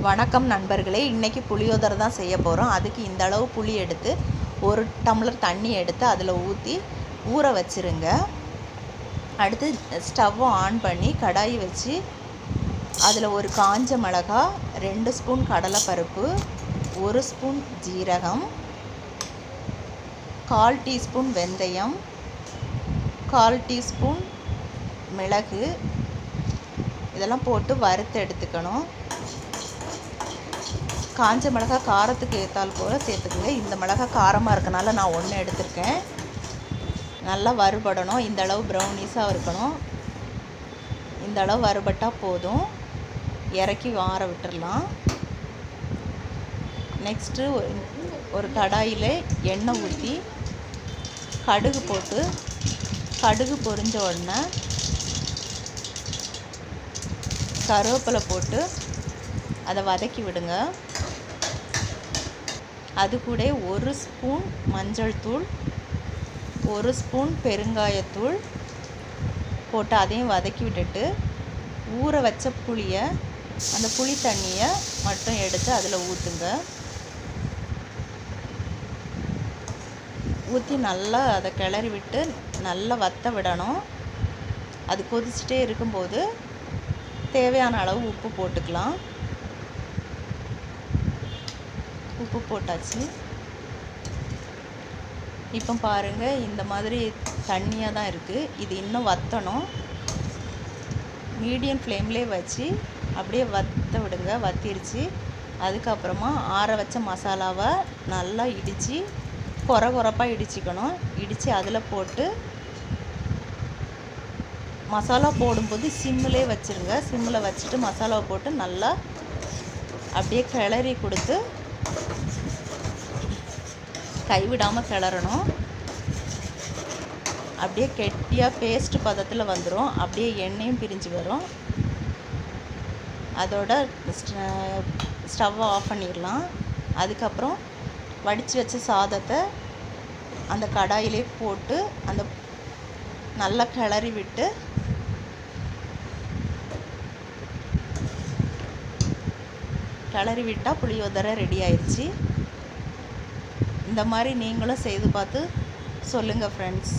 வணக்கம் நண்பர்களே, இன்றைக்கி புளியோதரை தான் செய்ய போகிறோம். அதுக்கு இந்த அளவு புளி எடுத்து 1 டம்ளர் தண்ணி எடுத்து அதில் ஊற்றி ஊற வச்சுருங்க. அடுத்து ஸ்டவ்வை ஆன் பண்ணி கடாய் வச்சு அதில் ஒரு காஞ்ச மிளகா, 2 ஸ்பூன் கடலைப்பருப்பு, 1 ஸ்பூன் ஜீரகம், 1/4 டீஸ்பூன் வெந்தயம், 1/4 டீஸ்பூன் மிளகு இதெல்லாம் போட்டு வறுத்து எடுத்துக்கணும். காஞ்ச மிளகா காரத்துக்கு ஏற்றால் போல் சேர்த்துக்குங்க. இந்த மிளகா காரமாக இருக்கனால நான் 1 எடுத்திருக்கேன். நல்லா வறுபடணும். இந்த அளவு ப்ரௌனிஸாக இருக்கணும். இந்த அளவு வறுபட்டால் போதும். இறக்கி ஆற விட்டுடலாம். நெக்ஸ்ட்டு ஒரு கடாயில் எண்ணெய் ஊற்றி கடுகு போட்டு, கடுகு பொரிஞ்ச உடனே கருவேப்பிலை போட்டு அதை வதக்கி விடுங்க. அது கூட 1 ஸ்பூன் மஞ்சள் தூள், 1 ஸ்பூன் பெருங்காயத்தூள் போட்டு அதையும் வதக்கி விட்டுட்டு ஊற வச்ச புளியை, அந்த புளி தண்ணியை மட்டும் எடுத்து அதில் ஊற்றுங்க. ஊற்றி நல்லா அதை கிளறி விட்டு நல்லா வற்ற விடணும். அது கொதிச்சுட்டே இருக்கும்போது தேவையான அளவு உப்பு போட்டுக்கலாம். உப்பு போட்டாச்சு. இப்போ பாருங்கள், இந்த மாதிரி தண்ணியாக தான் இருக்குது. இது இன்னும் வற்றணும். மீடியம் ஃப்ளேம்லேயே வச்சு அப்படியே வற்ற விடுங்க. வற்றிருச்சு. அதுக்கப்புறமா ஆற வச்ச மசாலாவை நல்லா இடித்து கொரப்பாக இடிச்சிக்கணும். இடித்து அதில் போட்டு மசாலா போடும்போது சிம்மிலே வச்சுருங்க. சிம்மில் வச்சுட்டு மசாலாவை போட்டு நல்லா அப்படியே கிளறி கொடுத்து கைவிடாமல் கிளறணும். அப்படியே கெட்டியாக பேஸ்ட் பதத்தில் வந்துடும். அப்படியே எண்ணெயும் பிரிஞ்சு வரும். அதோட ஸ்டவ்வை ஆஃப் பண்ணிடலாம். அதுக்கப்புறம் வடித்து வச்ச சாதத்தை அந்த கடாயிலே போட்டு அந்த நல்லா கிளறி விட்டு விட்டால் புளியோதரை ரெடி ஆயிடுச்சு. இந்த மாதிரி நீங்களும் செய்து பார்த்து சொல்லுங்கள் ஃப்ரெண்ட்ஸ்.